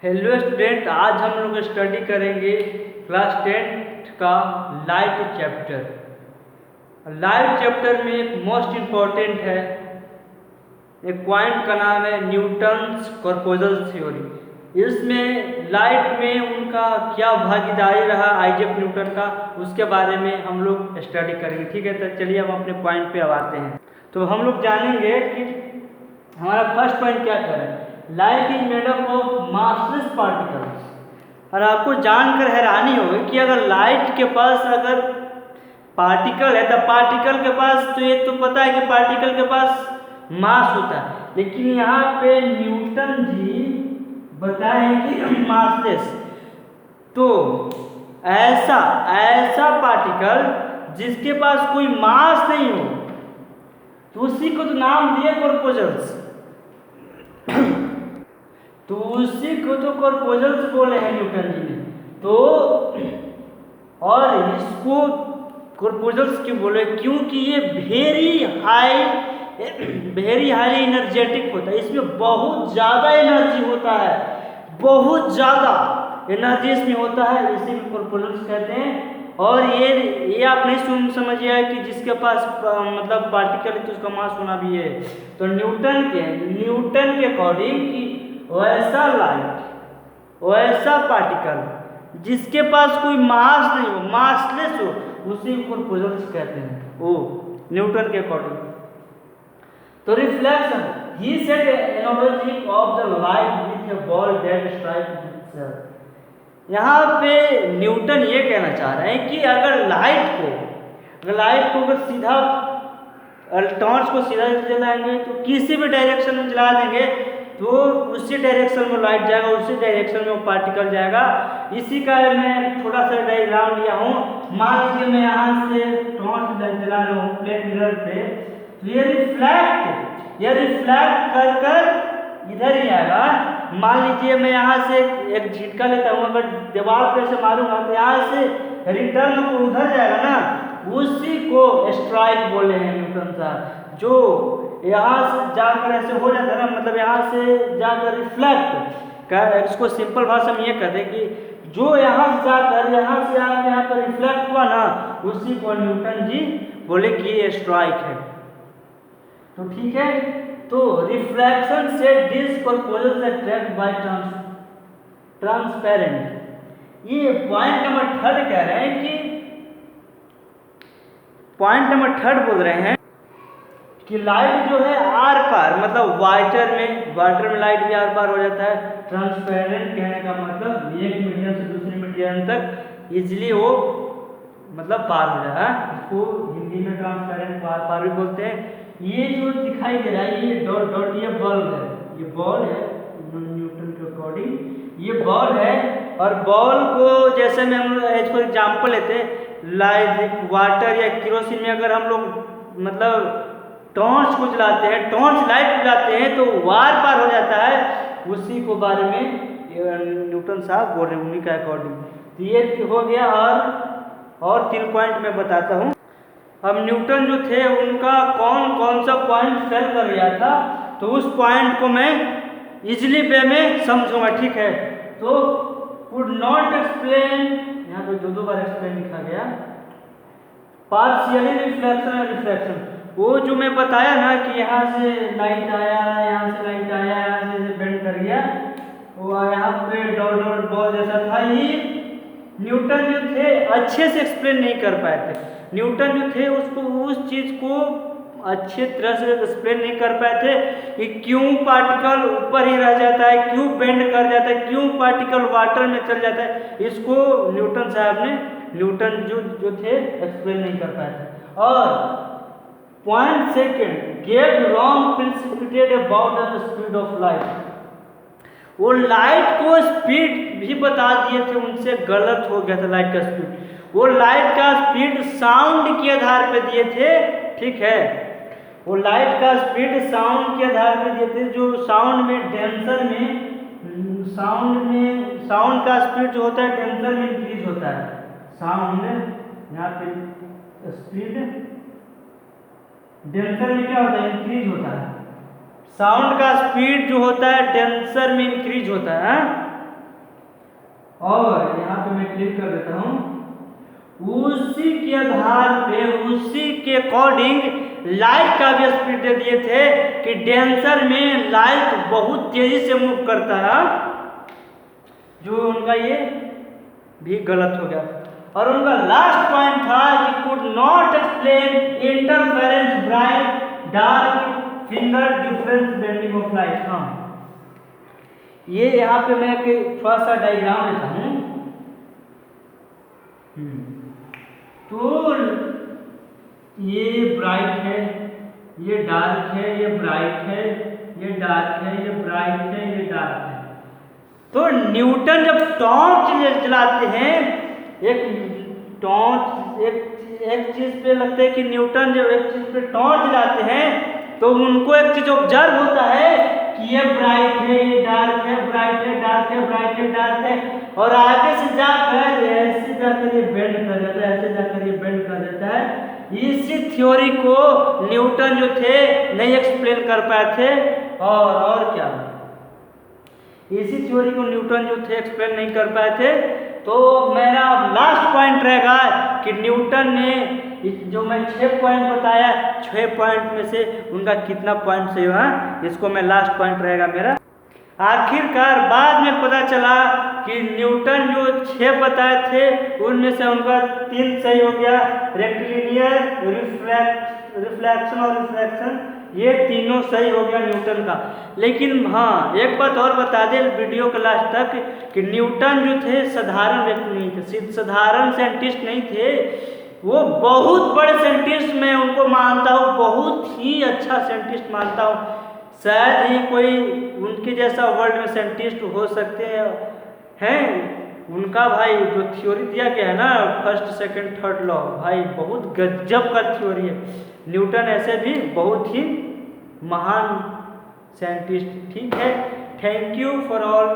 Hello student, आज हम लोग स्टडी करेंगे क्लास 10 का लाइट चैप्टर। लाइट चैप्टर में एक मोस्ट इम्पॉर्टेंट है, एक पॉइंट का नाम है न्यूटन्स कॉर्पोजल थ्योरी। इसमें लाइट में उनका क्या भागीदारी रहा आइजैक न्यूटन का, उसके बारे में हम लोग स्टडी करेंगे। ठीक है, तो चलिए हम अपने पॉइंट पे अब आते हैं। तो हम लोग जानेंगे कि हमारा फर्स्ट पॉइंट क्या कह रहा है। Light is made up of massless particles. और आपको जानकर हैरानी होगी कि अगर लाइट के पास अगर पार्टिकल है तो पार्टिकल के पास तो ये तो पता है कि पार्टिकल के पास मास होता है, लेकिन यहाँ पे न्यूटन जी बताए कि मासलेस। तो ऐसा ऐसा पार्टिकल जिसके पास कोई मास नहीं हो तो उसी को तो नाम दिए कॉर्पोजल्स। तो उसी को तो कॉर्पोजल्स बोले हैं न्यूटन जी ने। तो और इसको कॉर्पोजल्स क्यों बोले, क्योंकि ये वेरी हाईली एनर्जेटिक होता है। इसमें बहुत ज़्यादा एनर्जी होता है, बहुत ज़्यादा एनर्जी इसमें होता है, इसी को कॉर्पोजल्स कहते हैं। और ये आप नहीं समझिए कि जिसके पास मतलब पार्टिकल है तो उसका मास होना भी है। तो न्यूटन के अकॉर्डिंग कि वैसा लाइट वैसा पार्टिकल जिसके पास कोई मास नहीं हो, मासलेस हो, उसी को कॉर्पोजल्स कहते हैं वो न्यूटन के अकॉर्डिंग। तो reflection, he said analogy of the light with A ball that strike itself. यहाँ पे न्यूटन ये कहना चाह रहे हैं कि अगर लाइट को सीधा टॉर्च को सीधा जलाएंगे तो किसी भी डायरेक्शन में जला देंगे तो उसी डायरेक्शन में लाइट जाएगा, उसी डायरेक्शन में वो पार्टिकल जाएगा। इसी का मैं थोड़ा सा डायग्राम लिया हूँ। मान लीजिए मैं यहाँ से टॉर्च जला रहा हूँ प्लेट मिरर पे, तो ये रिफ्लेक्ट कर इधर ही आएगा। मान लीजिए मैं यहाँ से एक झटका लेता हूँ, अगर दीवार पे से मारूंगा तो यहाँ से रिटर्न को उधर जाएगा ना, उसी को स्ट्राइक बोले हैं न्यूटन साहब। जो यहाँ से जाकर ऐसे हो जाता है ना, मतलब यहाँ से जाकर रिफ्लेक्ट कर, इसको सिंपल भाषा में ये कहते हैं कि जो यहाँ से जाकर यहाँ से आकर यहाँ पर रिफ्लेक्ट हुआ ना, उसी को न्यूटन जी बोले कि ये स्ट्राइक है। तो ठीक है, तो रिफ्रैक्शन से डिस्क कॉर्पोजल्स अट्रैक्ट बाय ट्रांसपेरेंट। ये पॉइंट नंबर 3 कह रहे हैं कि पॉइंट नंबर 3 बोल रहे हैं कि लाइट जो है आर पार, मतलब वाटर में लाइट भी आर पार हो जाता है। ट्रांसपेरेंट कहने का मतलब एक मीडियम से दूसरे मीडियम तक इजिली वो मतलब पार हो जाता है। इसको हिंदी में ट्रांसपेरेंट पार भी बोलते हैं। ये जो दिखाई दे रहा है ये डॉट ये बल्ब है, ये बॉल है न्यूटन के अकॉर्डिंग, ये बॉल है। और बॉल को जैसे में हम एज फॉर एग्जाम्पल लेते हैं लाइट वाटर या केरोसिन में, अगर हम लोग मतलब टॉर्च को जलाते हैं, टॉर्च लाइट जलाते हैं तो वार पार हो जाता है। उसी को बारे में न्यूटन साहब बोल रहे हैं उन्हीं का अकॉर्डिंग। तो ये हो गया। और 3 पॉइंट मैं बताता हूँ। अब न्यूटन जो थे उनका कौन सा पॉइंट फेल कर गया था, तो उस पॉइंट को मैं इजिली वे में समझूंगा। ठीक है, तो कुड नॉट एक्सप्लेन, यहाँ पे 2 बार एक्सप्लेन लिखा गया। पार्शियली रिफ्लेक्शन और रिफ्रैक्शन, वो जो मैं बताया ना कि यहाँ से लाइट आया, यहाँ से लाइट आया, यहाँ से बेंड कर गया, वो यहाँ पे डॉट बॉल जैसा था। ये न्यूटन जो थे अच्छे से एक्सप्लेन नहीं कर पाए थे। न्यूटन जो थे उसको उस चीज़ को अच्छे तरह से एक्सप्लेन नहीं कर पाए थे कि क्यों पार्टिकल ऊपर ही रह जाता है, क्यों बेंड कर जाता है, क्यों पार्टिकल वाटर में चल जाता है। इसको न्यूटन साहब ने जो थे एक्सप्लेन नहीं कर पाए थे। और point second, gave wrong प्रिसिपिटेड about the speed of light. वो लाइट को स्पीड भी बता दिए थे, उनसे गलत हो गया था लाइट का स्पीड। वो लाइट का स्पीड साउंड के आधार पे दिए थे। ठीक है, वो लाइट का स्पीड साउंड के आधार पे दिए थे। जो साउंड का स्पीड जो होता है डेंसर में इंक्रीज होता है। साउंड में यहाँ पे स्पीड डेंसर में क्या होता है, इंक्रीज होता है। साउंड का स्पीड जो होता है डेंसर में इंक्रीज होता है। और यहाँ पे मैं क्लिक कर देता हूँ, उसी के आधार पे उसी के अकॉर्डिंग लाइट का भी स्पीड दे दिए थे कि डेंसर में लाइट बहुत तेजी से मूव करता है, जो उनका ये भी गलत हो गया। और उनका लास्ट पॉइंट था कि could not explain interference bright dark finger difference bending of light. हाँ, ये यहाँ पे मैं थोड़ा सा डायग्राम लेता हूँ। तो ये ब्राइट है, ये डार्क है, ये ब्राइट है, ये डार्क है, ये ब्राइट है, ये डार्क है। तो न्यूटन जब टॉर्च चलाते हैं, एक टॉर्च एक चीज पे लगता है कि न्यूटन जब एक चीज पे टॉर्च जलाते हैं तो उनको एक चीज ऑब्जर्व होता है कि ये ब्राइट है, ये डार्क है, ब्राइट है, डार्क है, ब्राइट है, डार्क है, और आगे से जाकर ऐसे जाकर ये बेंड कर देता है, ऐसे जाकर ये बेंड कर देता है। इसी थ्योरी को न्यूटन जो थे नहीं एक्सप्लेन कर पाए थे, और क्या, इसी थ्योरी को न्यूटन जो थे एक्सप्लेन नहीं कर पाए थे। तो मेरा लास्ट पॉइंट रहेगा कि न्यूटन ने जो मैं 6 पॉइंट बताया, 6 पॉइंट में से उनका कितना पॉइंट सही हुआ, इसको मैं लास्ट पॉइंट रहेगा मेरा। आखिरकार बाद में पता चला कि न्यूटन जो 6 बताए थे उनमें से उनका 3 सही हो गया, रेक्टिलिनियर, रिफ्लेक्शन और रिफ्रैक्शन, ये तीनों सही हो गया न्यूटन का। लेकिन हाँ, एक बात और बता दे वीडियो के लास्ट तक कि न्यूटन जो थे साधारण व्यक्ति नहीं थे, साधारण साइंटिस्ट नहीं थे, वो बहुत बड़े साइंटिस्ट, मैं उनको मानता हूँ, बहुत ही अच्छा साइंटिस्ट मानता हूँ। शायद ही कोई उनके जैसा वर्ल्ड में साइंटिस्ट हो सकते हैं। उनका भाई जो थ्योरी दिया गया है ना, फर्स्ट सेकंड थर्ड लॉ, भाई बहुत गजब का थ्योरी है। न्यूटन ऐसे भी बहुत ही महान साइंटिस्ट। ठीक है, थैंक यू फॉर ऑल।